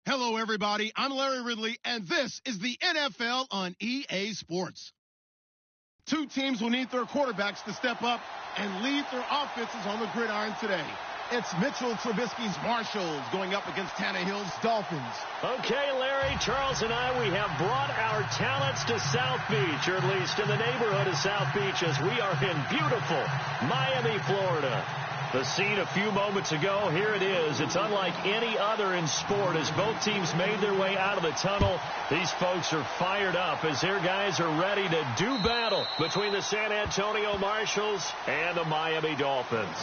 Hello, everybody. I'm Larry Ridley, and this is the NFL on EA Sports. Two teams will need their quarterbacks to step up and lead their offenses on the gridiron today. It's Mitchell Trubisky's Marshalls going up against Tannehill's Dolphins. Okay, Larry, Charles and I, we have brought our talents to South Beach, or at least in the neighborhood of South Beach, as we are in beautiful Miami, Florida. The scene a few moments ago, here it is. It's unlike any other in sport as both teams made their way out of the tunnel. These folks are fired up as their guys are ready to do battle between the San Antonio Marshalls and the Miami Dolphins.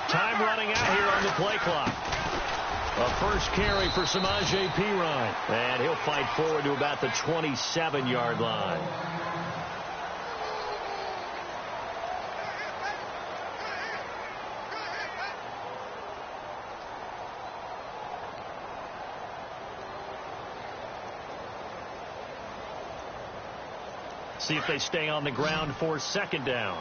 Time running out here on the play clock. A first carry for Samaje Perine. And he'll fight forward to about the 27-yard line. See if they stay on the ground for second down.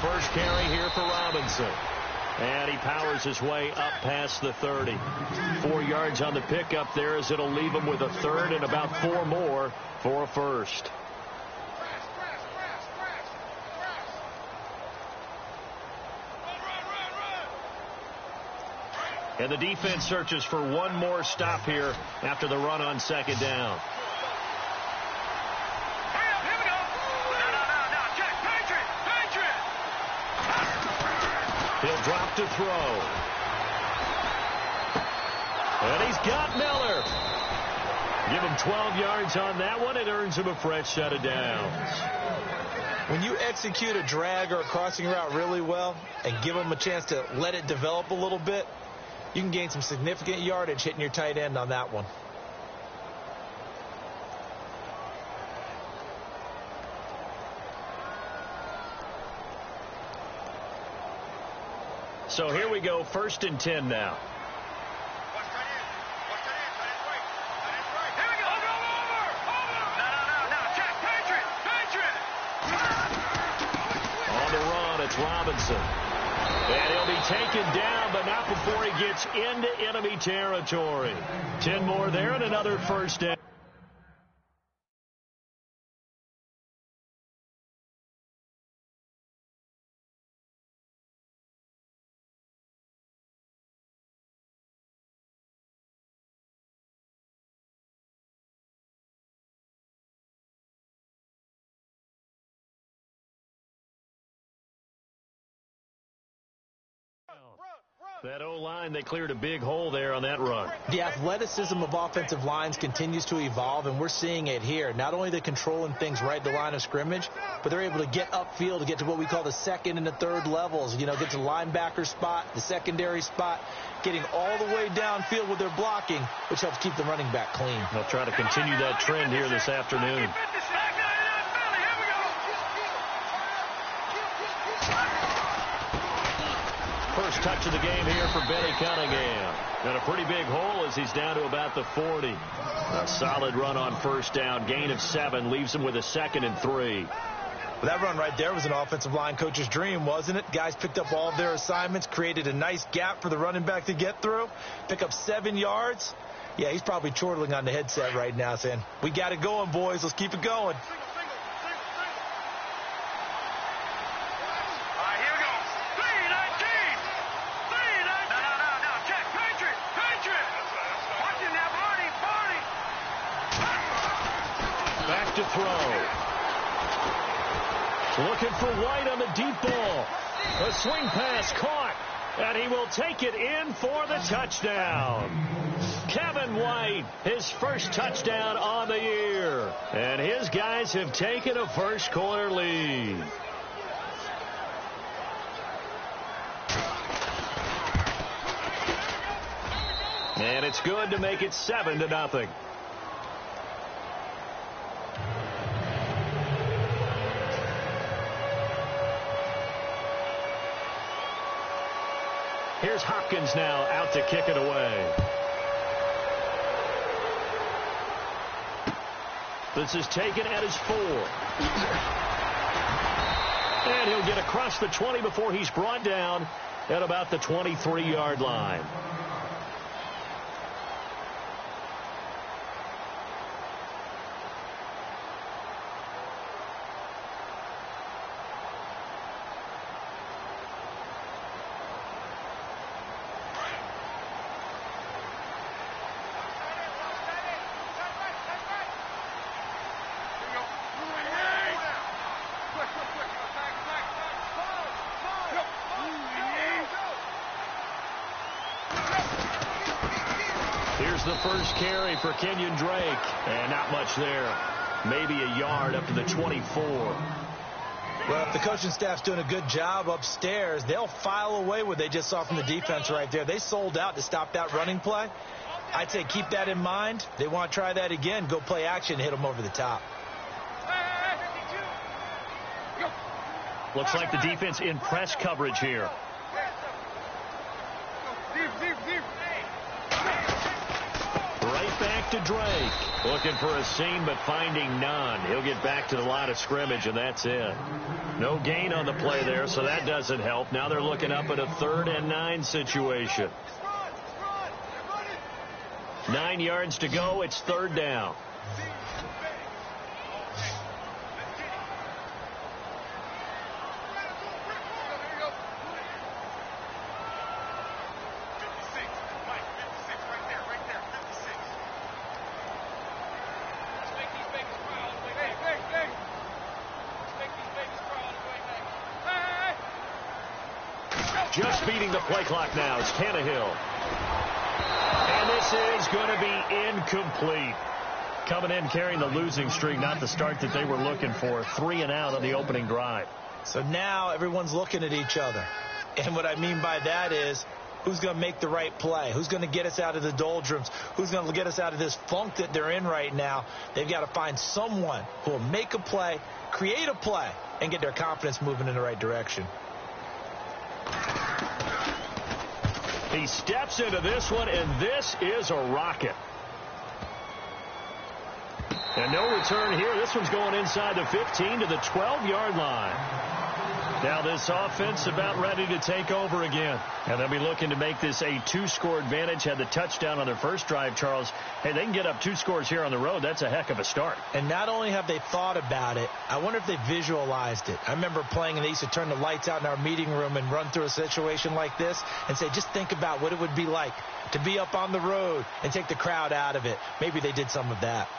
First carry here for Robinson. And he powers his way up past the 30. 4 yards on the pickup there as it'll leave him with a third and about 4 more for a first. And the defense searches for one more stop here after the run on second down. He'll drop to throw. And he's got Miller. Give him 12 yards on that one. It earns him a fresh set of downs. When you execute a drag or a crossing route really well and give them a chance to let it develop a little bit, you can gain some significant yardage hitting your tight end on that one. So here we go, 1st and 10 now. On the run, it's Robinson. And he'll be taken down, but not before he gets into enemy territory. 10 more there and another first down. That O-line, they cleared a big hole there on that run. The athleticism of offensive lines continues to evolve, and we're seeing it here. Not only are they controlling things right at the line of scrimmage, but they're able to get upfield to get to what we call the second and the third levels. You know, get to the linebacker spot, the secondary spot, getting all the way downfield with their blocking, which helps keep the running back clean. They'll try to continue that trend here this afternoon. First touch of the game here for Benny Cunningham. Got a pretty big hole as he's down to about the 40. A solid run on first down. Gain of 7 leaves him with a 2nd and 3. Well, that run right there was an offensive line coach's dream, wasn't it? Guys picked up all of their assignments, created a nice gap for the running back to get through, pick up 7 yards. Yeah, he's probably chortling on the headset right now saying, we got it going, boys. Let's keep it going. Back to throw. Looking for White on the deep ball. A swing pass caught. And he will take it in for the touchdown. Kevin White, his first touchdown on the year. And his guys have taken a first-quarter lead. And it's good to make it 7-0. Here's Hopkins now out to kick it away. This is taken at his 4. And he'll get across the 20 before he's brought down at about the 23-yard line. Here's the first carry for Kenyon Drake. And not much there. Maybe a yard up to the 24. Well, if the coaching staff's doing a good job upstairs, they'll file away what they just saw from the defense right there. They sold out to stop that running play. I'd say keep that in mind. They want to try that again. Go play action, hit them over the top. Looks like the defense in press coverage here. Right back to Drake. Looking for a seam, but finding none. He'll get back to the line of scrimmage, and that's it. No gain on the play there, so that doesn't help. Now they're looking up at a 3rd and 9 situation. 9 yards to go. It's 3rd down. Just beating the play clock now. It's Tannehill. And this is going to be incomplete. Coming in carrying the losing streak, not the start that they were looking for. 3 and out on the opening drive. So now everyone's looking at each other. And what I mean by that is, who's going to make the right play? Who's going to get us out of the doldrums? Who's going to get us out of this funk that they're in right now? They've got to find someone who will make a play, create a play, and get their confidence moving in the right direction. He steps into this one, and this is a rocket. And no return here. This one's going inside the 15 to the 12-yard line. Now this offense about ready to take over again. And they'll be looking to make this a 2-score advantage. Had the touchdown on their first drive, Charles. Hey, they can get up 2 scores here on the road. That's a heck of a start. And not only have they thought about it, I wonder if they visualized it. I remember playing, and they used to turn the lights out in our meeting room and run through a situation like this and say, just think about what it would be like to be up on the road and take the crowd out of it. Maybe they did some of that.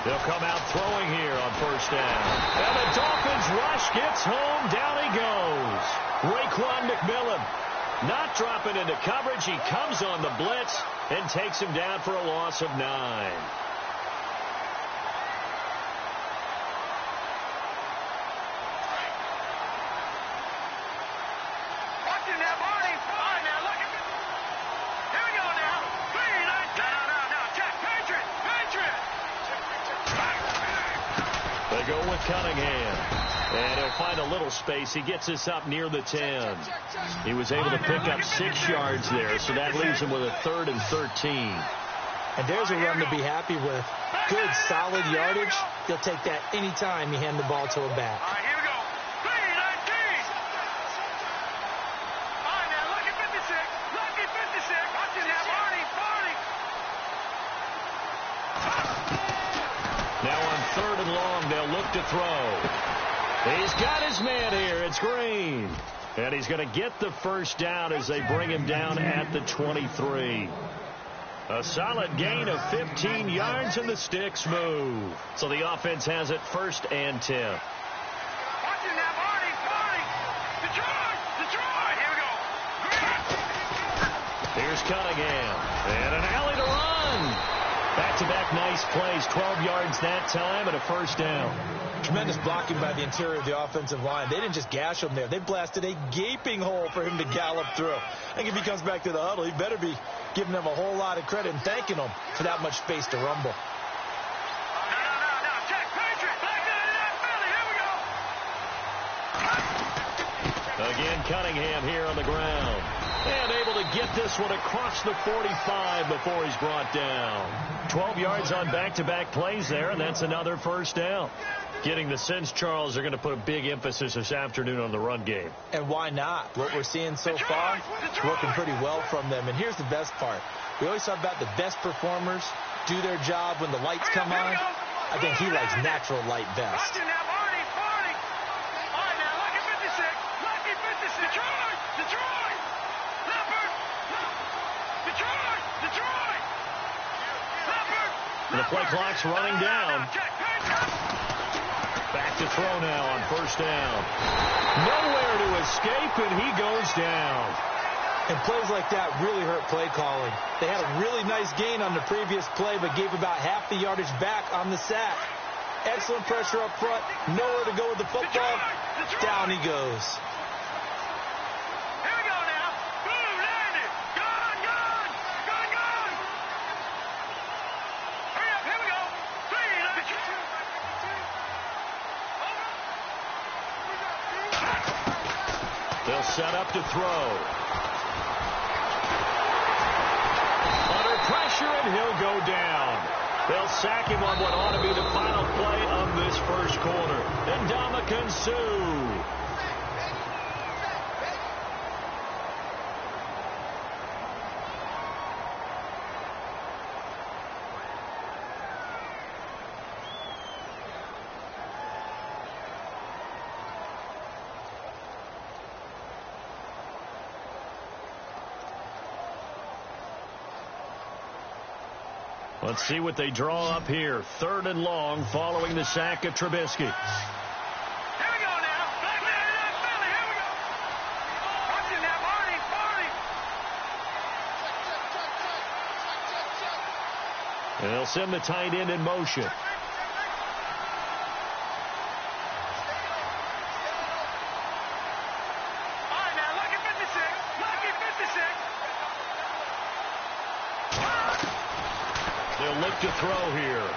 They'll come out throwing here on first down. And the Dolphins rush gets home. Down he goes. Raekwon McMillan not dropping into coverage. He comes on the blitz and takes him down for a loss of 9. Go with Cunningham. And he'll find a little space. He gets us up near the 10. He was able to pick up 6 yards there, so that leaves him with a 3rd and 13. And there's a run to be happy with. Good, solid yardage. He'll take that anytime you hand the ball to a back. All right, here we go. 3-19. All right, now look at 56. Look at 56. Watch it now. look to throw. He's got his man here. It's Green. And he's going to get the first down as they bring him down at the 23. A solid gain of 15 yards, and the sticks move. So the offense has it 1st and 10. Here's Cunningham. And an alley to run. Back-to-back nice plays. 12 yards that time and a first down. Tremendous blocking by the interior of the offensive line. They didn't just gash him there. They blasted a gaping hole for him to gallop through. I think if he comes back to the huddle, he better be giving them a whole lot of credit and thanking them for that much space to rumble. Again, Cunningham here on the ground. And able to get this one across the 45 before he's brought down. 12 yards on back-to-back plays there, and that's another first down. Getting the sense, Charles, they're going to put a big emphasis this afternoon on the run game. And why not? What we're seeing so far is working pretty well from them. And here's the best part. We always talk about the best performers do their job when the lights come on. I think he likes natural light best. The play clock's running down. Back to throw now on first down. Nowhere to escape, and he goes down. And plays like that really hurt play calling. They had a really nice gain on the previous play, but gave about half the yardage back on the sack. Excellent pressure up front. Nowhere to go with the football. Down he goes. They'll set up to throw. Under pressure, and he'll go down. They'll sack him on what ought to be the final play of this first quarter. Ndamukong Suh. Let's see what they draw up here. 3rd and long following the sack of Trubisky. Here we go now. Back there in that belly. Here we go. Watching that, Marty. And they'll send the tight end in motion. All right, now, lucky 56. Lucky 56. They'll look to throw here.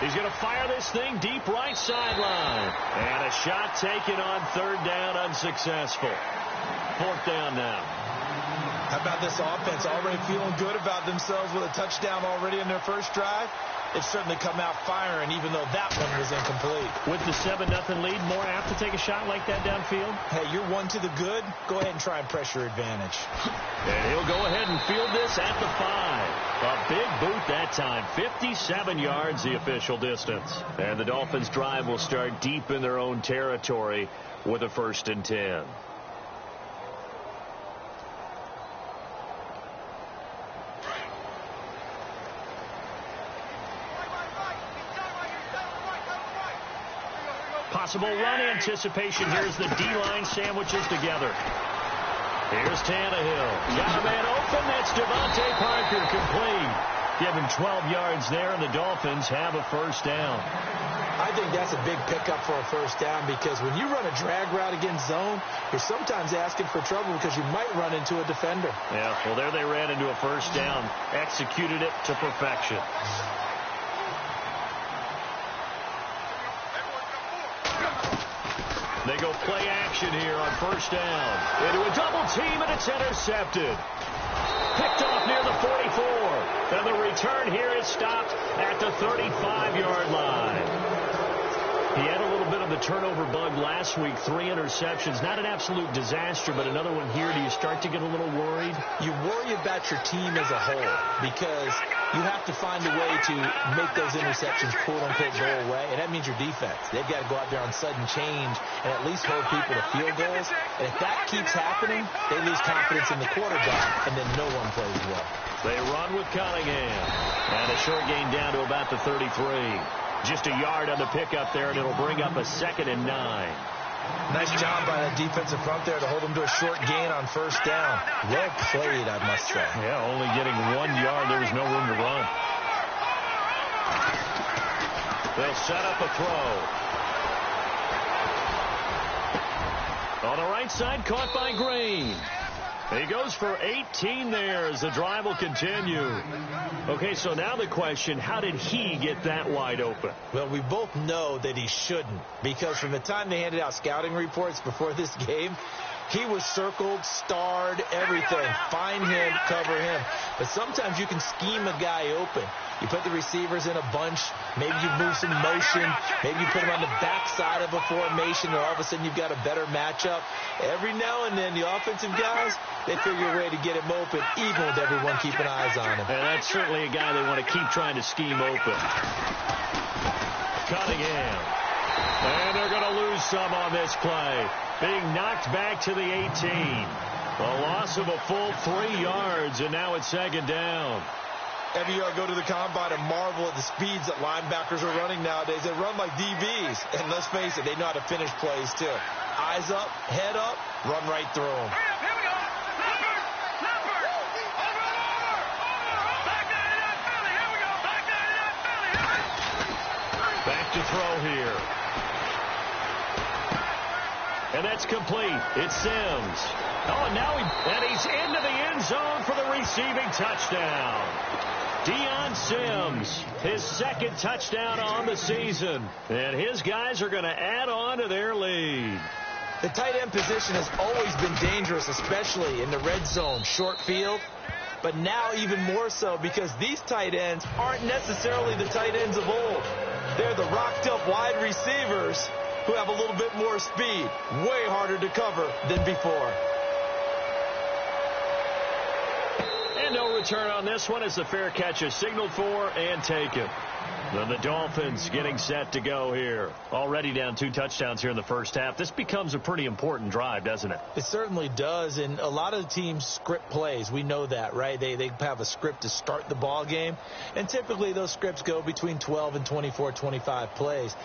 He's going to fire this thing deep right sideline. And a shot taken on 3rd down, unsuccessful. 4th down now. How about this offense already feeling good about themselves with a touchdown already in their first drive? It's certainly come out firing, even though that one was incomplete. With the 7-0 lead, more apt to take a shot like that downfield? Hey, you're 1 to the good. Go ahead and try and pressure advantage. And he'll go ahead and field this at the 5. A big boot that time. 57 yards, the official distance. And the Dolphins' drive will start deep in their own territory with a 1st and 10. Possible run anticipation. Here's the D-line sandwiches together. Here's Tannehill. Got a man open. That's Devontae Parker, complete. Give him 12 yards there, and the Dolphins have a first down. I think that's a big pickup for a first down, because when you run a drag route against zone, you're sometimes asking for trouble because you might run into a defender. Yeah, well, there they ran into a first down. Executed it to perfection. They go play action here on first down. Into a double team, and it's intercepted. Picked off near the 44. And the return here is stopped at the 35-yard line. He had a little bit of the the turnover bug last week, 3 interceptions. Not an absolute disaster, but another one here. Do you start to get a little worried? You worry about your team as a whole because you have to find a way to make those interceptions, quote-unquote, go away, and that means your defense. They've got to go out there on sudden change and at least hold people to field goals. And if that keeps happening, they lose confidence in the quarterback, and then no one plays well. They run with Cunningham. And a short gain down to about the 33. Just a yard on the pickup there, and it'll bring up a 2nd and 9. Nice job by that defensive front there to hold them to a short gain on first down. Well played, I must say. Yeah, only getting 1 yard. There was no room to run. They'll set up a throw. On the right side, caught by Green. He goes for 18 there as the drive will continue. Okay, so now the question, how did he get that wide open? Well, we both know that he shouldn't, because from the time they handed out scouting reports before this game, he was circled, starred, everything. Find him, cover him. But sometimes you can scheme a guy open. You put the receivers in a bunch. Maybe you move some motion. Maybe you put them on the backside of a formation, and all of a sudden you've got a better matchup. Every now and then, the offensive guys, they figure a way to get him open, even with everyone keeping eyes on him. And that's certainly a guy they want to keep trying to scheme open. Cunningham. And they're going to lose some on this play. Being knocked back to the 18. A loss of a full 3 yards, and now it's 2nd down. Every year I go to the combine and marvel at the speeds that linebackers are running nowadays. They run like DBs. And let's face it, they know how to finish plays too. Eyes up, head up, run right through them. Here we go. Lumber. Over. Back down to that Philly. Here we go. Back down to that Philly. Back to throw here. And that's complete. It's Sims. Oh, now he's into the end zone for the receiving touchdown. Deion Sims, his 2nd touchdown on the season. And his guys are going to add on to their lead. The tight end position has always been dangerous, especially in the red zone, short field. But now even more so because these tight ends aren't necessarily the tight ends of old. They're the rocked-up wide receivers who have a little bit more speed. Way harder to cover than before. And no return on this one as the fair catch is signaled for and taken. Then the Dolphins getting set to go here. Already down 2 touchdowns here in the first half. This becomes a pretty important drive, doesn't it? It certainly does, and a lot of the teams script plays. We know that, right? They have a script to start the ball game, and typically those scripts go between 12 and 24, 25 plays.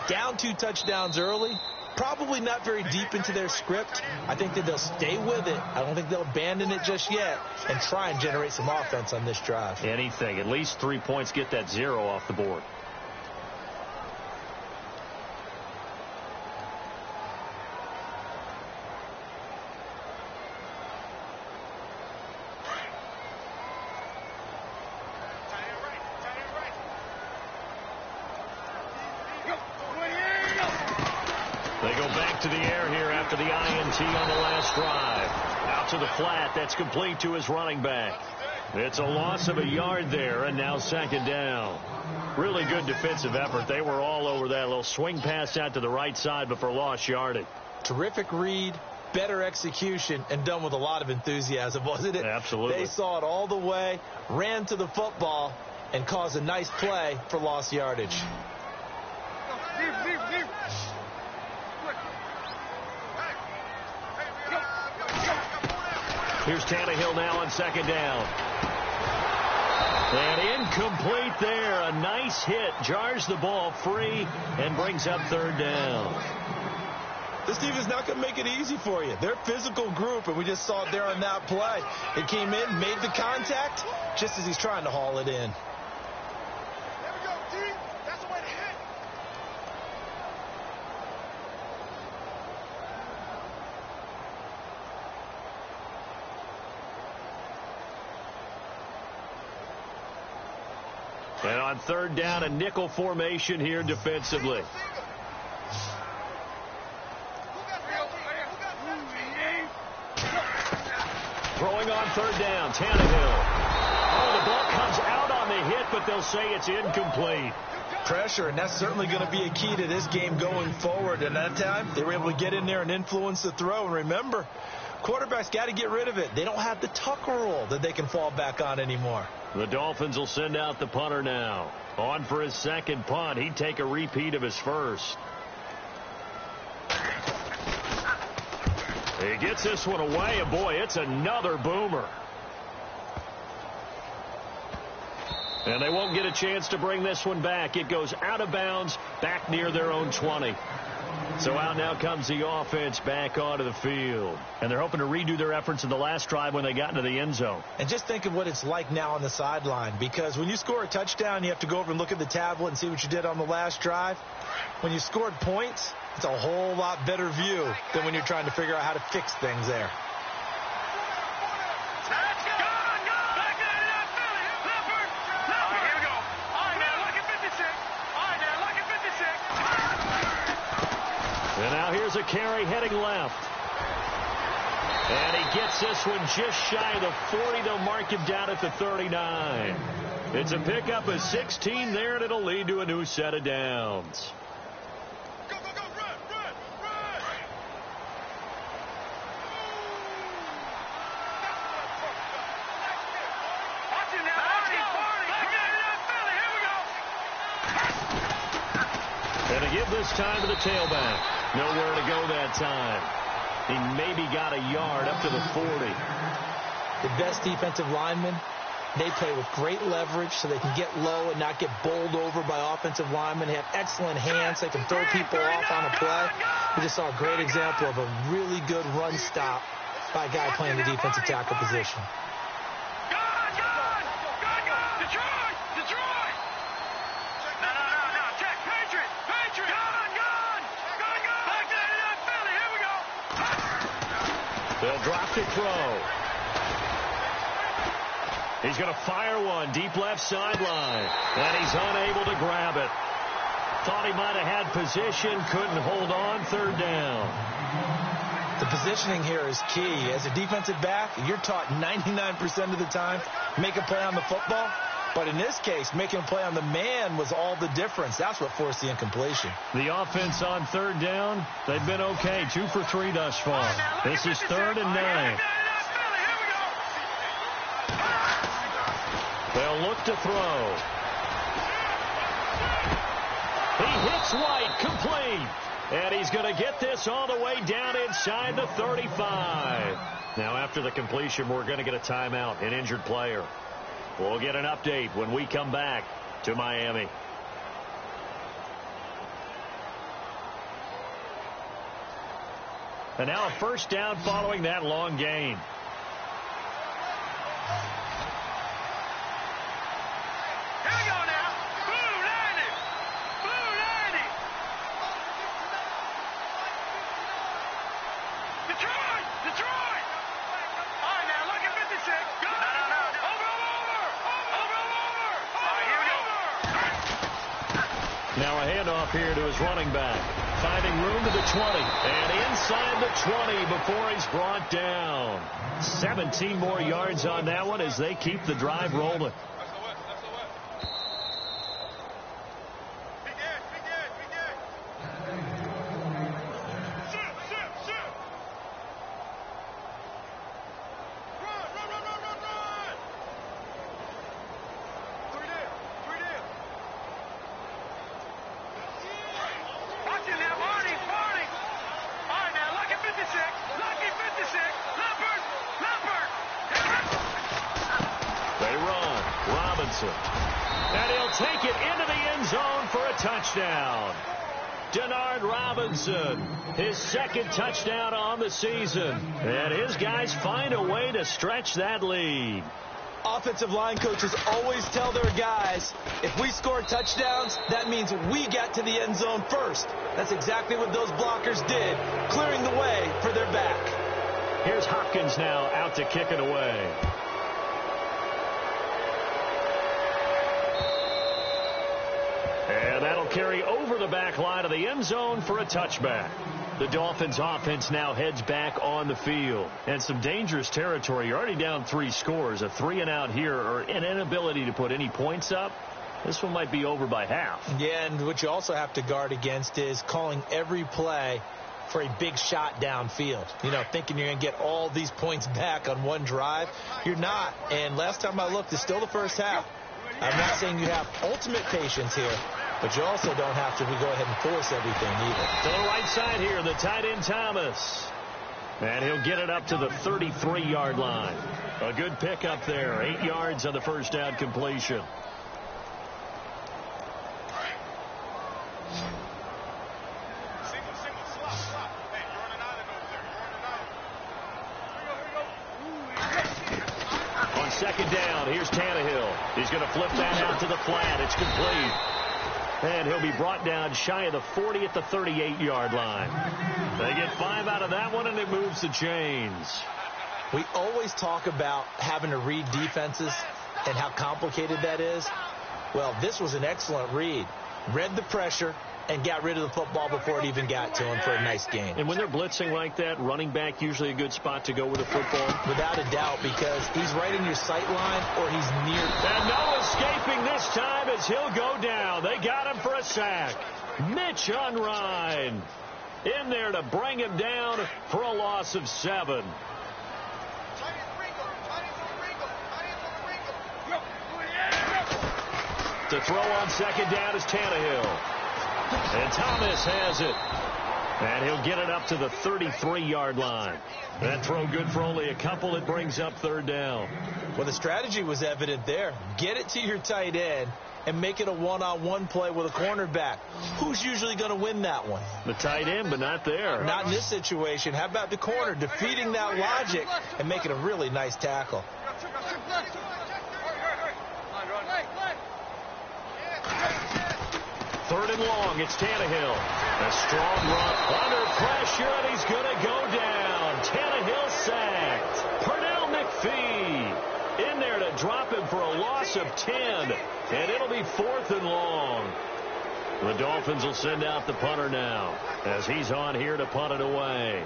Down 2 touchdowns early, probably not very deep into their script. I think that they'll stay with it. I don't think they'll abandon it just yet and try and generate some offense on this drive. Anything. At least 3 points, get that 0 off the board. They go back to the air here after the INT on the last drive. Out to the flat. That's complete to his running back. It's a loss of a yard there, and now 2nd down. Really good defensive effort. They were all over that little swing pass out to the right side before lost yardage. Terrific read, better execution, and done with a lot of enthusiasm, wasn't it? Absolutely. They saw it all the way, ran to the football, and caused a nice play for lost yardage. Here's Tannehill now on 2nd down. And incomplete there. A nice hit. Jars the ball free and brings up 3rd down. This team is not going to make it easy for you. They're a physical group, and we just saw it there on that play. It came in, made the contact, just as he's trying to haul it in. There we go, D. That's the way to hit. And on 3rd down, a nickel formation here defensively. Throwing on 3rd down, Tannehill. Oh, the ball comes out on the hit hit, but they'll say it's incomplete. Pressure, and that's certainly going to be a key to this game going forward. And that time, they were able to get in there and influence the throw. And remember, quarterbacks got to get rid of it. They don't have the Tucker rule that they can fall back on anymore. The Dolphins will send out the punter now. On for his second punt. He'd take a repeat of his first. He gets this one away, and boy, it's another boomer. And they won't get a chance to bring this one back. It goes out of bounds, back near their own 20. So out now comes the offense back onto the field. And they're hoping to redo their efforts in the last drive when they got into the end zone. And just think of what it's like now on the sideline, because when you score a touchdown, you have to go over and look at the tablet and see what you did on the last drive. When you scored points, it's a whole lot better view than when you're trying to figure out how to fix things there. And now here's a carry heading left. And he gets this one just shy of the 40. They'll mark him down at the 39. It's a pickup of 16 there, and it'll lead to a new set of downs. Go, go, go, run, run, run! Watch it now, Barney, Philly, here we go! And to give this time to the tailback. Nowhere to go that time. He maybe got a yard up to the 40. The best defensive linemen, they play with great leverage so they can get low and not get bowled over by offensive linemen. They have excellent hands. They can throw people off on a play. We just saw a great example of a really good run stop by a guy playing the defensive tackle position. They'll drop to throw. He's going to fire one deep left sideline. And he's unable to grab it. Thought he might have had position. Couldn't hold on. Third down. The positioning here is key. As a defensive back, you're taught 99% of the time, make a play on the football. But in this case, making a play on the man was all the difference. That's what forced the incompletion. The offense on third down, they've been okay. 2 for 3 thus far. This is 3rd and 9. They'll look to throw. He hits White, complete. And he's going to get this all the way down inside the 35. Now after the completion, we're going to get a timeout, an injured player. We'll get an update when we come back to Miami. And now a first down following that long gain. Here we go now. Blue 90. Blue 90. Detroit. Detroit. All right, now look at 56. Go. No. Over. All right, here we go. Now a handoff here to his running back. Finding room to the 20. And inside the 20 before he's brought down. 17 more yards on that one as they keep the drive rolling. And he'll take it into the end zone for a touchdown. Denard Robinson, his second touchdown on the season. And his guys find a way to stretch that lead. Offensive line coaches always tell their guys, if we score touchdowns, that means we got to the end zone first. That's exactly what those blockers did, clearing the way for their back. Here's Hopkins now out to kick it away. And that'll carry over the back line of the end zone for a touchback. The Dolphins offense now heads back on the field. And some dangerous territory. You're already down 3 scores. A 3-and-out here or an inability to put any points up. This one might be over by half. Yeah, and what you also have to guard against is calling every play for a big shot downfield. You know, thinking you're going to get all these points back on one drive. You're not. And last time I looked, it's still the first half. I'm not saying you have ultimate patience here, but you also don't have to go ahead and force everything either. To the right side here, the tight end Thomas. And he'll get it up to the 33-yard line. A good pickup there. 8 yards on the first down completion. On second down, here's Tannehill. He's going to flip that out to the flat. It's complete. And he'll be brought down shy of the 40 at the 38-yard line. They get 5 out of that one, and it moves the chains. We always talk about having to read defenses and how complicated that is. Well, this was an excellent read. Read the pressure and got rid of the football before it even got to him for a nice gain. And when they're blitzing like that, running back usually a good spot to go with the football? Without a doubt, because he's right in your sight line or he's near. And no escaping this time as he'll go down. They got him for a sack. Mitch Unrein in there to bring him down for a loss of 7. To throw on second down is Tannehill. And Thomas has it. And he'll get it up to the 33-yard line. That throw good for only a couple. It brings up third down. Well, the strategy was evident there. Get it to your tight end and make it a one-on-one play with a cornerback. Who's usually going to win that one? The tight end, but not there. Not in this situation. How about the corner defeating that logic and making a really nice tackle? Third and long, it's Tannehill. A strong run under pressure, and he's going to go down. Tannehill sacked. Pernell McPhee in there to drop him for a loss of 10, and it'll be 4th and long. The Dolphins will send out the punter now as he's on here to punt it away.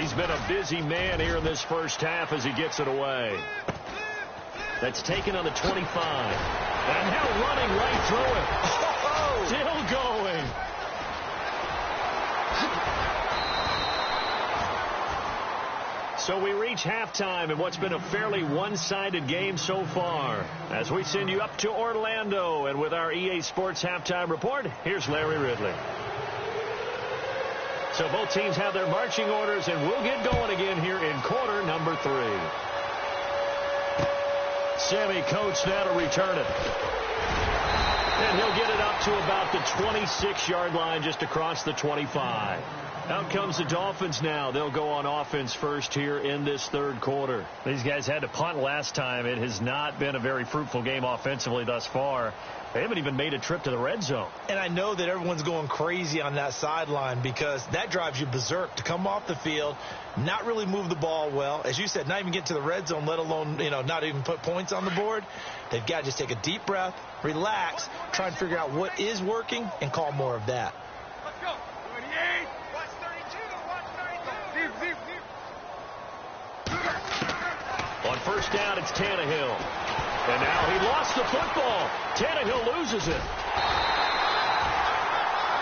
He's been a busy man here in this first half as he gets it away. That's taken on the 25. And now running right through it. Oh, still going. So we reach halftime in what's been a fairly one-sided game so far. As we send you up to Orlando, and with our EA Sports Halftime Report, here's Larry Ridley. So both teams have their marching orders, and we'll get going again here in quarter number 3. Sammy Coates now to return it. And he'll get it up to about the 26-yard line, just across the 25. Out comes the Dolphins now. They'll go on offense first here in this third quarter. These guys had to punt last time. It has not been a very fruitful game offensively thus far. They haven't even made a trip to the red zone. And I know that everyone's going crazy on that sideline because that drives you berserk to come off the field, not really move the ball well. As you said, not even get to the red zone, let alone, not even put points on the board. They've got to just take a deep breath, relax, try and figure out what is working, and call more of that. Let's go. 28. Watch 32. On first down, it's Tannehill. And now he lost the football. Tannehill loses it.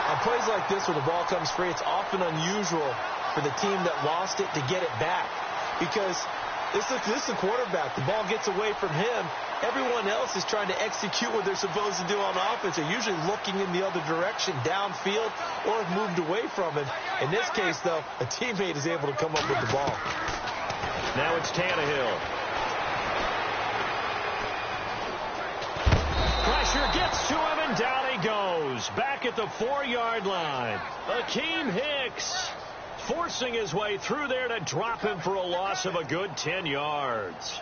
On plays like this where the ball comes free, it's often unusual for the team that lost it to get it back. Because this is the quarterback. The ball gets away from him. Everyone else is trying to execute what they're supposed to do on offense. They're usually looking in the other direction, downfield, or have moved away from him. In this case, though, a teammate is able to come up with the ball. Now it's Tannehill. Pressure gets to him, and down he goes. Back at the 4-yard line. Akeem Hicks forcing his way through there to drop him for a loss of a good 10 yards.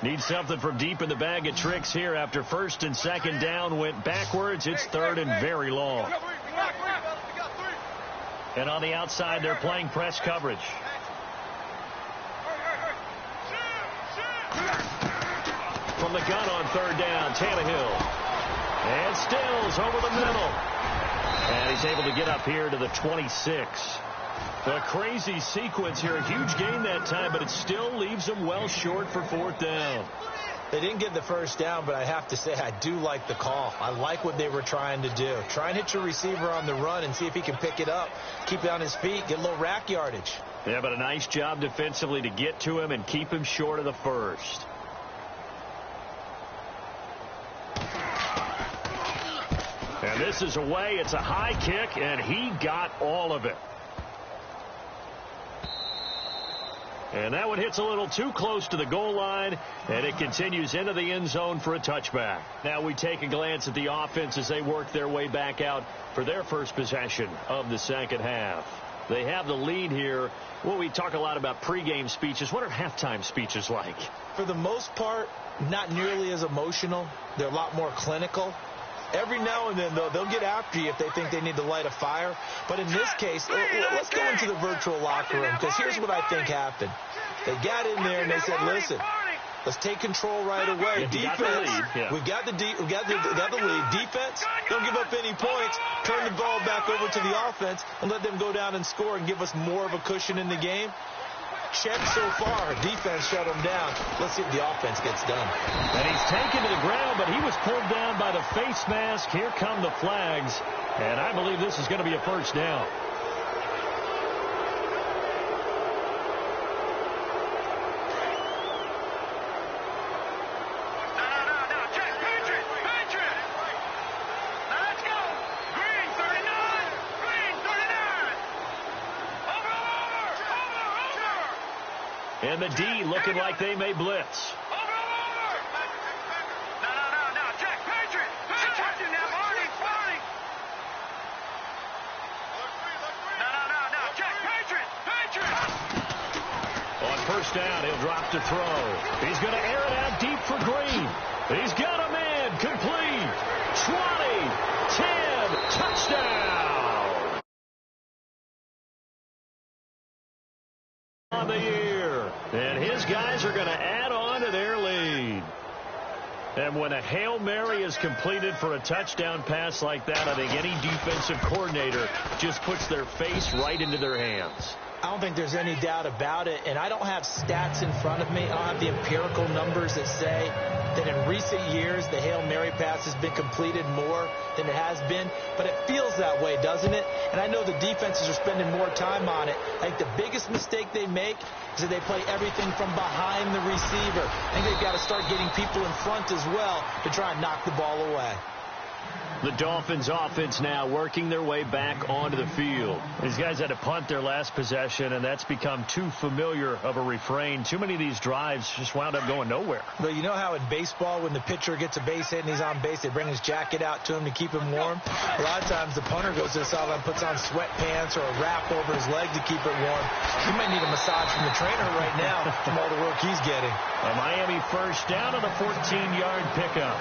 Need something from deep in the bag of tricks here after first and second down went backwards. It's third and very long. And on the outside, they're playing press coverage. From the gun on third down, Tannehill. And Stills over the middle. And he's able to get up here to the 26. A crazy sequence here. A huge gain that time, but it still leaves them well short for fourth down. They didn't get the first down, but I have to say I do like the call. I like what they were trying to do. Try and hit your receiver on the run and see if he can pick it up, keep it on his feet, get a little rack yardage. Yeah, but a nice job defensively to get to him and keep him short of the first. And this is away. It's a high kick, and he got all of it. And that one hits a little too close to the goal line, and it continues into the end zone for a touchback. Now we take a glance at the offense as they work their way back out for their first possession of the second half. They have the lead here. Well, we talk a lot about pregame speeches. What are halftime speeches like? For the most part, not nearly as emotional. They're a lot more clinical. Every now and then, though, they'll get after you if they think they need to light a fire. But in this case, let's go into the virtual locker room, because here's what I think happened. They got in there and they said, listen, let's take control right away. Defense, we've got the lead. Defense, don't give up any points. Turn the ball back over to the offense and let them go down and score and give us more of a cushion in the game. Check so far. Defense shut him down. Let's see if the offense gets done. And he's taken to the ground, but he was pulled down by the face mask. Here come the flags, and I believe this is going to be a first down. And the D looking like they may blitz. On first down, he'll drop to throw. He's going to air it out deep for Green. He's got a man complete. 20, 10, touchdown. On the year. And his guys are going to add on to their lead. And when a Hail Mary is completed for a touchdown pass like that, I think any defensive coordinator just puts their face right into their hands. I don't think there's any doubt about it, and I don't have stats in front of me. I don't have the empirical numbers that say that in recent years the Hail Mary pass has been completed more than it has been, but it feels that way, doesn't it? And I know the defenses are spending more time on it. I think the biggest mistake they make is that they play everything from behind the receiver. I think they've got to start getting people in front as well to try and knock the ball away. The Dolphins offense now working their way back onto the field. These guys had to punt their last possession, and that's become too familiar of a refrain. Too many of these drives just wound up going nowhere. But you know how in baseball, when the pitcher gets a base hit and he's on base, they bring his jacket out to him to keep him warm? A lot of times the punter goes to the sideline, puts on sweatpants or a wrap over his leg to keep it warm. He might need a massage from the trainer right now from all the work he's getting. A Miami first down on a 14-yard pickup.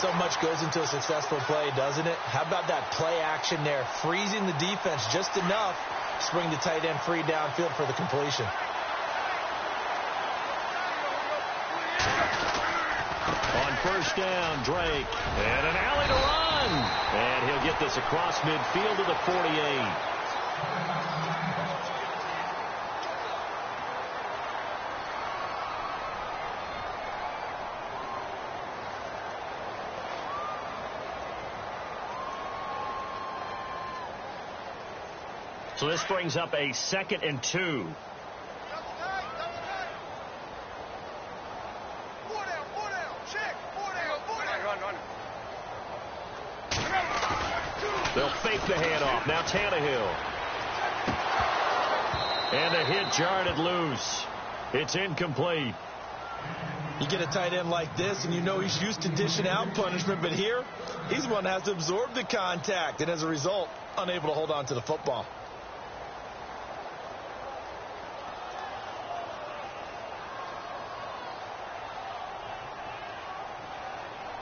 So much goes into a successful play, doesn't it? How about that play action there? Freezing the defense just enough to bring the tight end free downfield for the completion. On first down, Drake. And an alley to run. And he'll get this across midfield to the 48. So this brings up a 2nd and 2. They'll fake the handoff. Now Tannehill. And a hit jarred it loose. It's incomplete. You get a tight end like this, and you know he's used to dishing out punishment, but here, he's the one that has to absorb the contact, and as a result, unable to hold on to the football.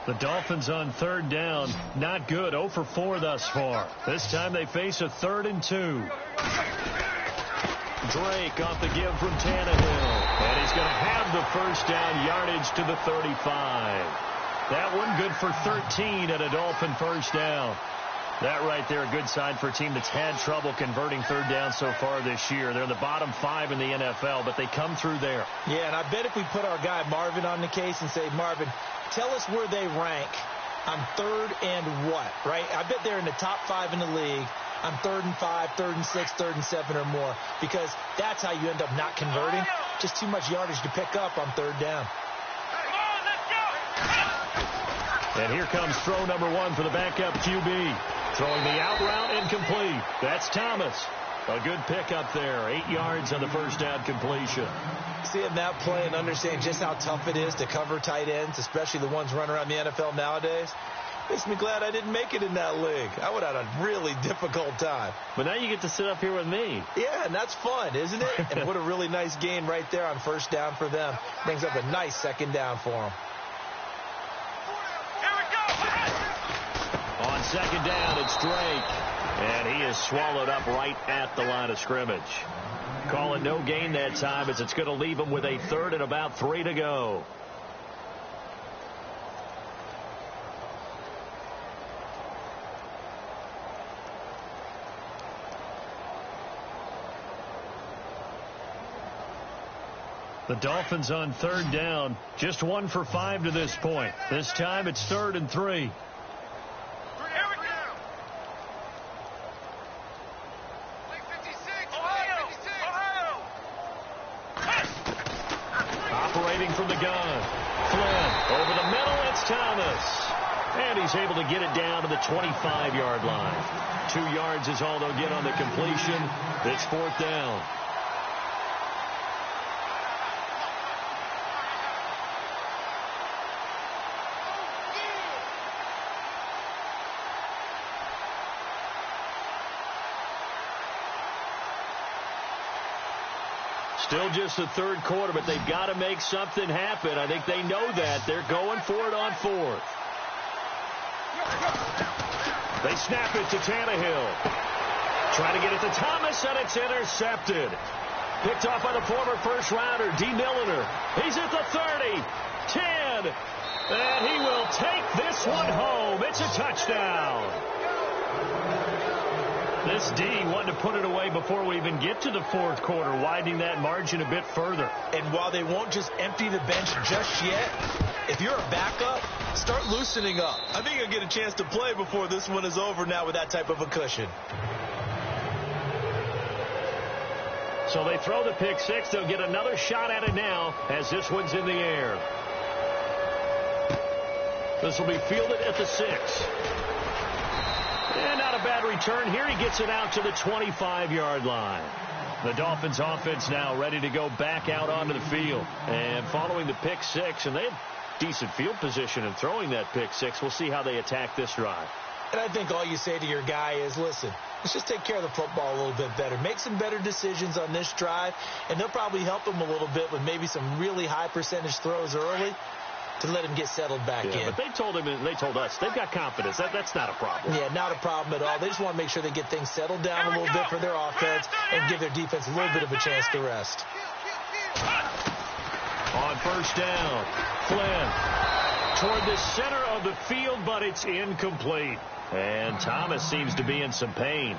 The Dolphins on third down, not good, 0 for 4 thus far. This time they face a 3rd and 2. Drake off the give from Tannehill. And he's going to have the first down, yardage to the 35. That one good for 13 and a Dolphin first down. That right there, a good sign for a team that's had trouble converting third down so far this year. They're in the bottom 5 in the NFL, but they come through there. Yeah, and I bet if we put our guy Marvin on the case and say, Marvin, tell us where they rank on 3rd and what, right? I bet they're in the top 5 in the league on 3rd and 5, 3rd and 6, 3rd and 7 or more, because that's how you end up not converting. Just too much yardage to pick up on 3rd down. And here comes throw number 1 for the backup QB. Throwing the out route incomplete. That's Thomas. A good pickup there. 8 yards on the first down completion. Seeing that play and understanding just how tough it is to cover tight ends, especially the ones running around the NFL nowadays, makes me glad I didn't make it in that league. I would have had a really difficult time. But now you get to sit up here with me. Yeah, and that's fun, isn't it? And what a really nice gain right there on first down for them. Brings up a nice 2nd down for them. On 2nd down, it's Drake. And he is swallowed up right at the line of scrimmage. Call it no gain that time, as it's going to leave him with a 3rd and about 3 to go. The Dolphins on 3rd down, just 1 for 5 to this point. This time it's 3rd and 3. Operating from the gun. Flynn over the middle. It's Thomas. And he's able to get it down to the 25-yard line. 2 yards is all they'll get on the completion. It's 4th down. Still just the 3rd quarter, but they've got to make something happen. I think they know that. They're going for it on 4th. They snap it to Tannehill. Trying to get it to Thomas, and it's intercepted. Picked off by the former first-rounder, D. Milliner. He's at the 30, 10, and he will take this one home. It's a touchdown. This D wanted to put it away before we even get to the 4th quarter, widening that margin a bit further. And while they won't just empty the bench just yet, if you're a backup, start loosening up. I think you'll get a chance to play before this one is over now with that type of a cushion. So they throw the pick 6. They'll get another shot at it now as this one's in the air. This will be fielded at the 6. And not a bad return here. He gets it out to the 25-yard line. The Dolphins offense now ready to go back out onto the field. And following the pick 6, and they had decent field position in throwing that pick 6. We'll see how they attack this drive. And I think all you say to your guy is, listen, let's just take care of the football a little bit better. Make some better decisions on this drive, and they'll probably help him a little bit with maybe some really high percentage throws early to let him get settled back in. But they told him, and they told us, they've got confidence. That's not a problem. Yeah, not a problem at all. They just want to make sure they get things settled down a little bit for their offense and give their defense a little bit of a chance to rest. On first down, Flynn toward the center of the field, but it's incomplete. And Thomas seems to be in some pain.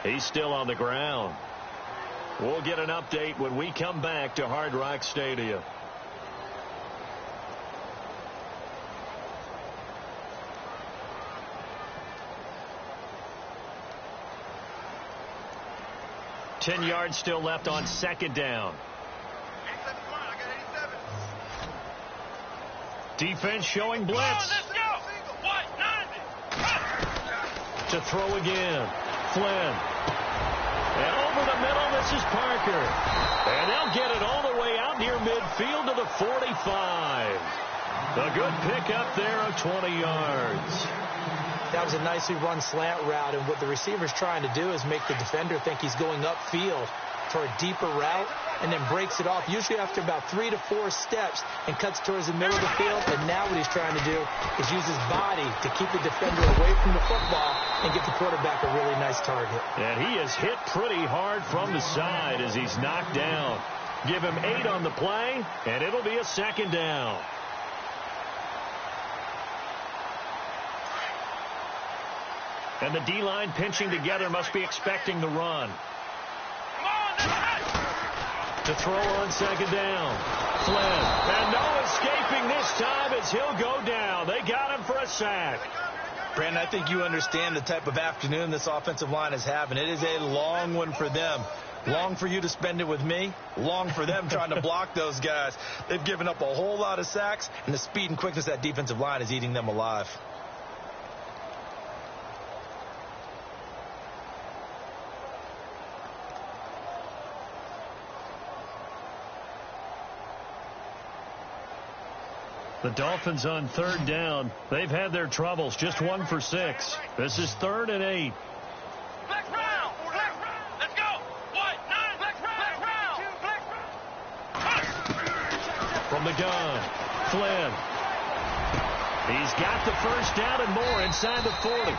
He's still on the ground. We'll get an update when we come back to Hard Rock Stadium. Ten yards still left on second down. Defense showing blitz. To throw again. Flynn. And over the middle, this is Parker. And they'll get it all the way out near midfield to the 45. A good pickup there of 20 yards. That was a nicely run slant route, and what the receiver's trying to do is make the defender think he's going upfield for a deeper route and then breaks it off, usually after about 3 to 4 steps, and cuts towards the middle of the field. And now what he's trying to do is use his body to keep the defender away from the football and get the quarterback a really nice target. And he is hit pretty hard from the side as he's knocked down. Give him 8 on the play, and it'll be a second down. And the D-line pinching together must be expecting the run. To throw on second down. Flynn. And no escaping this time as he'll go down. They got him for a sack. Brandon, I think you understand the type of afternoon this offensive line is having. It is a long one for them. Long for you to spend it with me. Long for them trying to block those guys. They've given up a whole lot of sacks, and the speed and quickness of that defensive line is eating them alive. The Dolphins on third down. They've had their troubles. Just 1 for 6. This is 3rd and 8. Flex round. Let's go. 1, 9. Flex round. 2, flex round. From the gun, Flynn. He's got the first down and more inside the 40.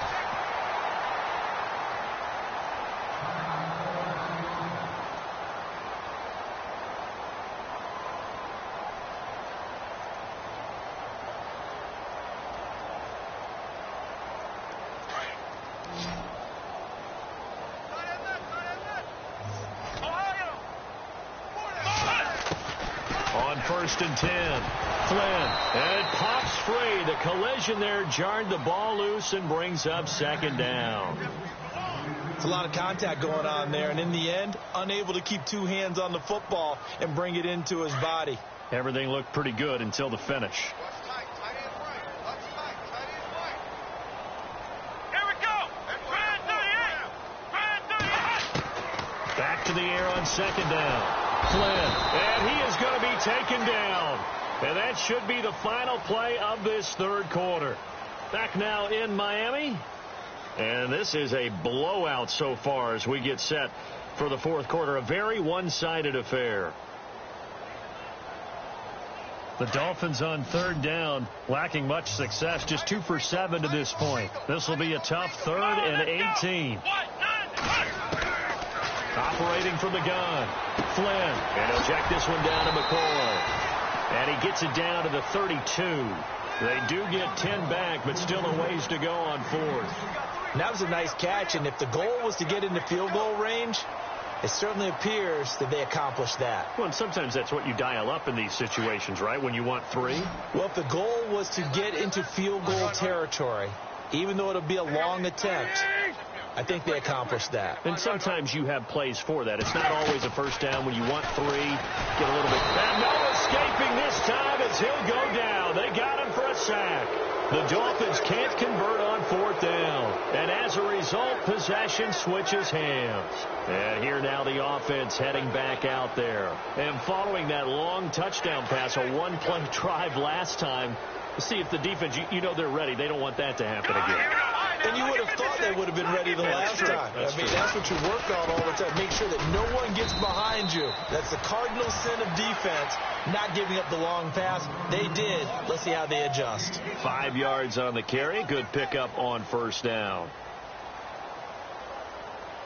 First and 10. Flynn. And it pops free. The collision there jarred the ball loose and brings up second down. It's a lot of contact going on there, and in the end, unable to keep 2 hands on the football and bring it into his body. Everything looked pretty good until the finish. Here we go. Brand 38. Back to the air on second down. Flynn, and he is going to be taken down. And that should be the final play of this third quarter. Back now in Miami. And this is a blowout so far as we get set for the fourth quarter. A very one-sided affair. The Dolphins on third down, lacking much success, just 2 for 7 to this point. This will be a tough 3rd and 18. Operating from the gun, Flynn, and he'll check this one down to McCoy. And he gets it down to the 32. They do get 10 back, but still a ways to go on 4th. And that was a nice catch, and if the goal was to get into field goal range, it certainly appears that they accomplished that. Well, and sometimes that's what you dial up in these situations, right, when you want 3? Well, if the goal was to get into field goal territory, even though it'll be a long attempt, I think they accomplished that. And sometimes you have plays for that. It's not always a first down when you want 3. Get a little bit. And no escaping this time as he'll go down. They got him for a sack. The Dolphins can't convert on 4th down. And as a result, possession switches hands. And here now the offense heading back out there. And following that long touchdown pass, a 1-play drive last time, see if the defense, you know they're ready. They don't want that to happen again. And you would have thought they would have been ready the last time. That's what you work on all the time. Make sure that no one gets behind you. That's the cardinal sin of defense, not giving up the long pass. They did. Let's see how they adjust. 5 yards on the carry. Good pickup on first down.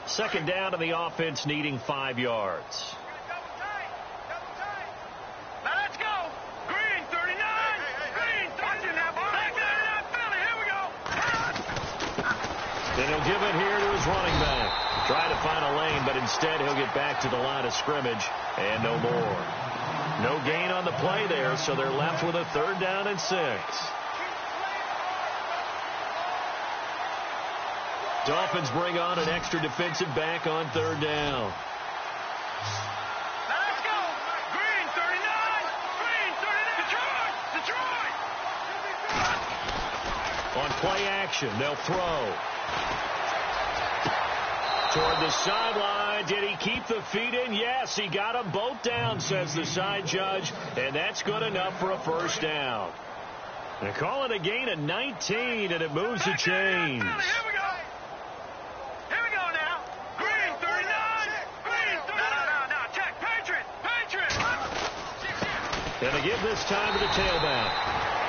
Second down to the offense needing 5 yards. And he'll give it here to his running back. Try to find a lane, but instead he'll get back to the line of scrimmage and no more. No gain on the play there, so they're left with a 3rd down and 6. Dolphins bring on an extra defensive back on 3rd down. Let's go. Green 39. Green 39. Detroit. On play action, they'll throw. Toward the sideline. Did he keep the feet in? Yes, he got them both down, says the side judge, and that's good enough for a first down. They call it a gain of 19, and it moves the chains. Here we go. Here we go now. Green 39. Green 39. No. And they give this time to the tailback.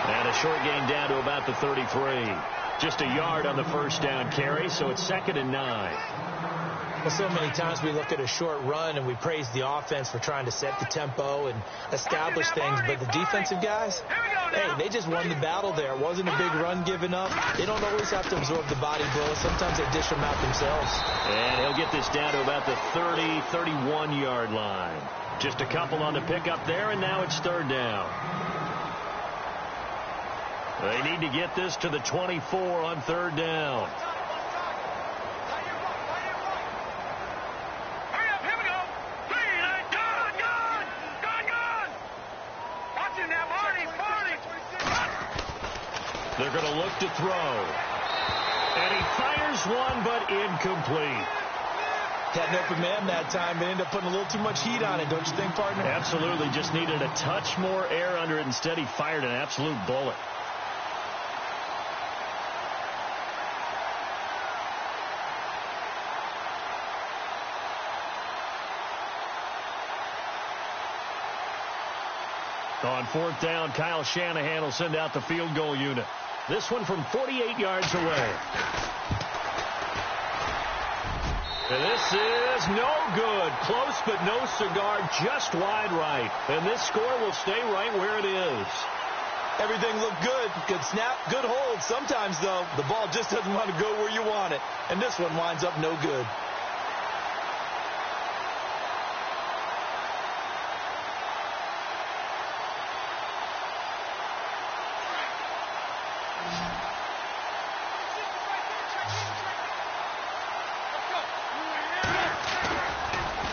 And a short gain down to about the 33. Just a yard on the first down carry, so it's 2nd and 9. Well, so many times we look at a short run and we praise the offense for trying to set the tempo and establish things, but the defensive guys, hey, they just won the battle there. It wasn't a big run given up. They don't always have to absorb the body blows. Sometimes they dish them out themselves. And he'll get this down to about the 30, 31-yard line. Just a couple on the pickup there, and now it's 3rd down. They need to get this to the 24 on 3rd down. They're going to look to throw. And he fires one, but incomplete. Had an open man that time, but ended up putting a little too much heat on it, don't you think, partner? Absolutely. Just needed a touch more air under it. Instead, he fired an absolute bullet. On 4th down, Kyle Shanahan will send out the field goal unit. This one from 48 yards away. And this is no good. Close, but no cigar, just wide right. And this score will stay right where it is. Everything looked good. Good snap, good hold. Sometimes, though, the ball just doesn't want to go where you want it. And this one winds up no good.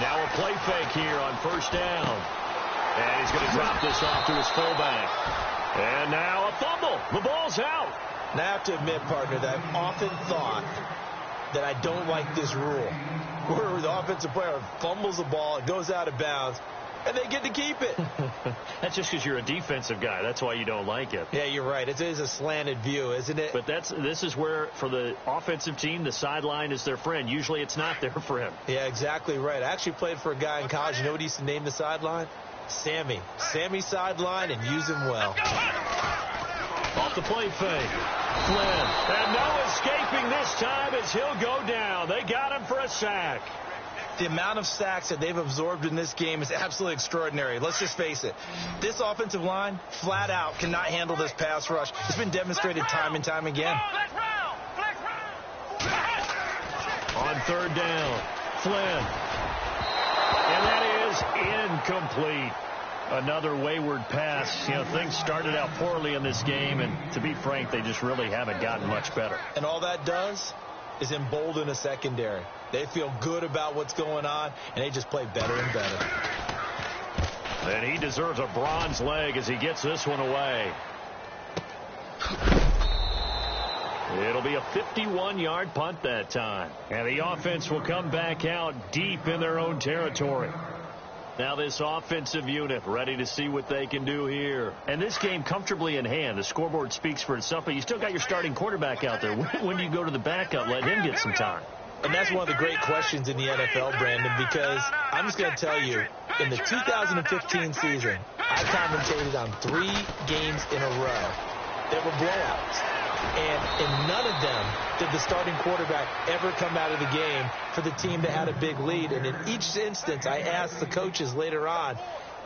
Now a play fake here on 1st down. And he's going to drop this off to his fullback. And now a fumble. The ball's out. Now, I have to admit, partner, that I've often thought that I don't like this rule, where the offensive player fumbles the ball, it goes out of bounds, and they get to keep it. That's just because you're a defensive guy. That's why you don't like it. Yeah, you're right. It is a slanted view, isn't it? But this is where, for the offensive team, the sideline is their friend. Usually it's not their friend. Yeah, exactly right. I actually played for a guy in college. You know what he used to name the sideline? Sammy. Sammy sideline, and use him well. Off the play fake. Flynn. And no escaping this time as he'll go down. They got him for a sack. The amount of sacks that they've absorbed in this game is absolutely extraordinary. Let's just face it. This offensive line, flat out, cannot handle this pass rush. It's been demonstrated time and time again. On 3rd down, Flynn. And that is incomplete. Another wayward pass. You know, things started out poorly in this game, and to be frank, they just really haven't gotten much better. And all that does is embolden a secondary. They feel good about what's going on, and they just play better and better. And he deserves a bronze leg as he gets this one away. It'll be a 51-yard punt that time. And the offense will come back out deep in their own territory. Now this offensive unit ready to see what they can do here. And this game comfortably in hand. The scoreboard speaks for itself, but you still got your starting quarterback out there. When do you go to the backup? Let him get some time. And that's one of the great questions in the NFL, Brandon, because I'm just going to tell you, in the 2015 season, I commentated on 3 games in a row. They were blowouts. And in none of them did the starting quarterback ever come out of the game for the team that had a big lead. And in each instance, I asked the coaches later on,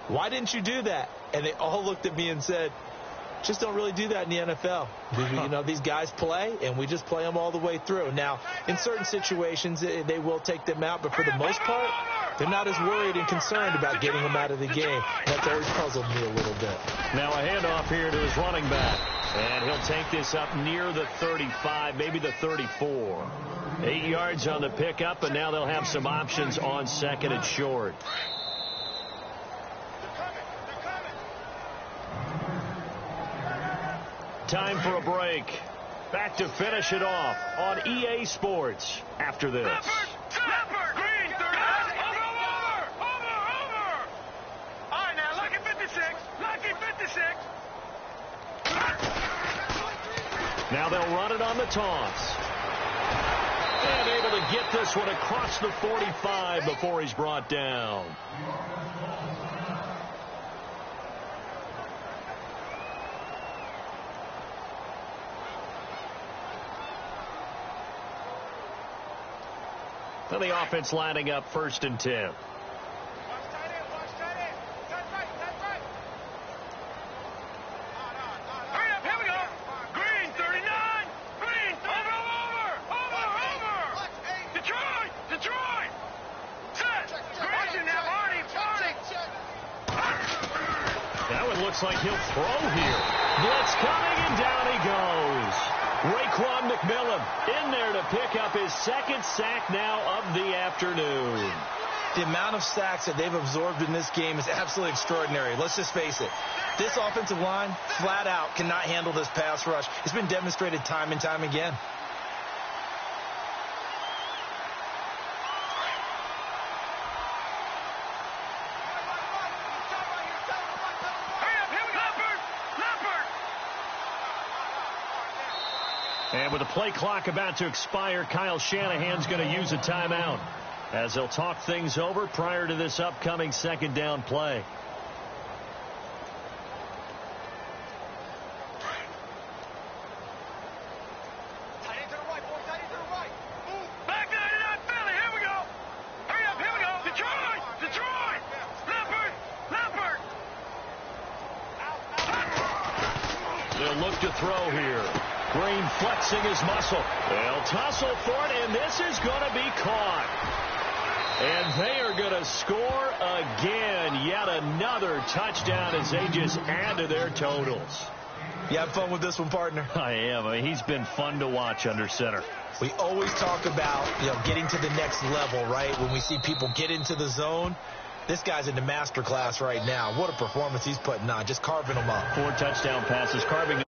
why didn't you do that? And they all looked at me and said, just don't really do that in the NFL. You know, these guys play, and we just play them all the way through. Now, in certain situations, they will take them out, but for the most part, they're not as worried and concerned about getting them out of the game. That's always puzzled me a little bit. Now a handoff here to his running back. And he'll take this up near the 35, maybe the 34. 8 yards on the pickup, and now they'll have some options on 2nd and short. Time for a break. Back to finish it off on EA Sports after this. Leopard! Green, 30. Over! All right, now, lucky 56. Lucky 56. Now they'll run it on the toss. And able to get this one across the 45 before he's brought down. And the offense lining up 1st and 10. Looks like he'll throw here. Blitz coming, and down he goes. Raekwon McMillan in there to pick up his 2nd sack now of the afternoon. The amount of sacks that they've absorbed in this game is absolutely extraordinary. Let's just face it. This offensive line, flat out, cannot handle this pass rush. It's been demonstrated time and time again. And with the play clock about to expire, Kyle Shanahan's going to use a timeout as they'll talk things over prior to this upcoming 2nd down play. They'll look to throw here. Green flexing his muscle. They'll tussle for it, and this is going to be caught. And they are going to score again. Yet another touchdown as they just add to their totals. You have fun with this one, partner? I am. I mean, he's been fun to watch under center. We always talk about, getting to the next level, right? When we see people get into the zone. This guy's in the master class right now. What a performance he's putting on, just carving them up. 4 touchdown passes, carving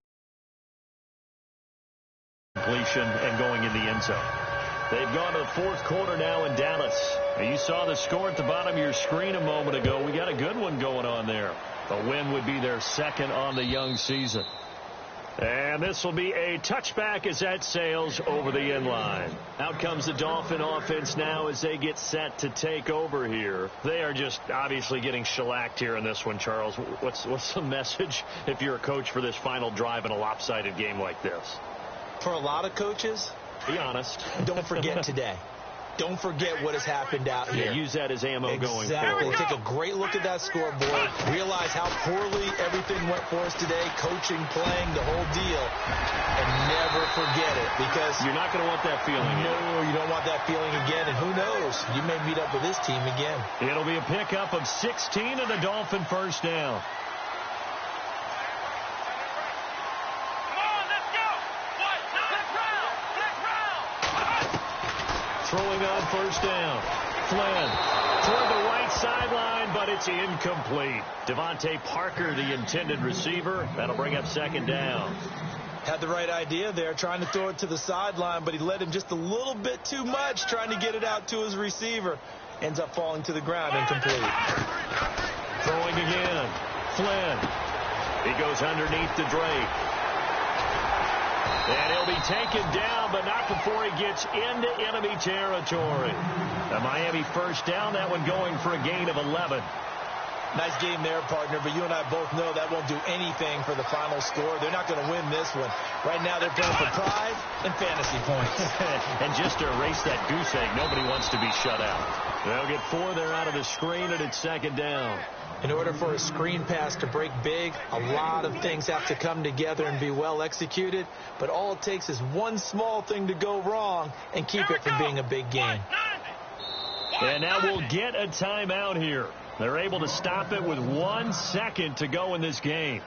completion and going in the end zone. They've gone to the 4th quarter now in Dallas. And you saw the score at the bottom of your screen a moment ago. We got a good one going on there. The win would be their 2nd on the young season. And this will be a touchback as that sails over the end line. Out comes the Dolphin offense now as they get set to take over here. They are just obviously getting shellacked here in this one, Charles. What's the message if you're a coach for this final drive in a lopsided game like this? For a lot of coaches, be honest. Don't forget today. Don't forget what has happened out here. Yeah, use that as ammo going forward. forward. Take a great look at that scoreboard. Realize how poorly everything went for us today. Coaching, playing, the whole deal. And never forget it, because you're not going to want that feeling again. No, you don't want that feeling again. And who knows? You may meet up with this team again. It'll be a pickup of 16 and a Dolphin 1st down. Throwing on 1st down. Flynn toward the right sideline, but it's incomplete. Devontae Parker, the intended receiver. That'll bring up 2nd down. Had the right idea there, trying to throw it to the sideline, but he led him just a little bit too much, trying to get it out to his receiver. Ends up falling to the ground, incomplete. Throwing again. Flynn. He goes underneath to Drake. And he'll be taken down, but not before he gets into enemy territory. The Miami 1st down, that one going for a gain of 11. Nice game there, partner, but you and I both know that won't do anything for the final score. They're not going to win this one. Right now they're playing for pride and fantasy points. And just to erase that goose egg, nobody wants to be shut out. They'll get 4 there out of the screen, and it's 2nd down. In order for a screen pass to break big, a lot of things have to come together and be well executed, but all it takes is one small thing to go wrong and keep it from being a big game. And now we'll get a timeout here. They're able to stop it with 1 second to go in this game.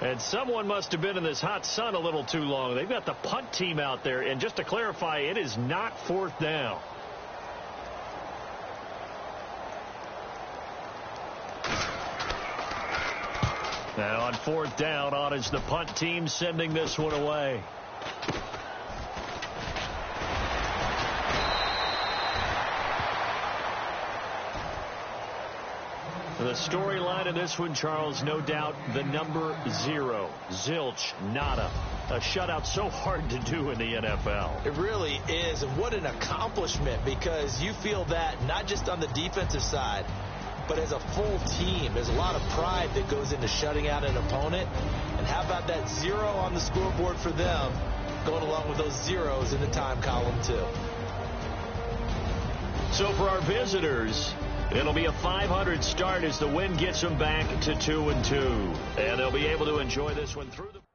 And someone must have been in this hot sun a little too long. They've got the punt team out there, and just to clarify, it is not 4th down. Now on 4th down, on is the punt team sending this one away. The storyline of this one, Charles, no doubt the number 0. Zilch, nada. A shutout so hard to do in the NFL. It really is, and what an accomplishment, because you feel that not just on the defensive side, but as a full team. There's a lot of pride that goes into shutting out an opponent. And how about that 0 on the scoreboard for them? going along with those zeros in the time column, too. So for our visitors, it'll be a 500 start as the win gets them back to 2-2. And they'll be able to enjoy this one through the...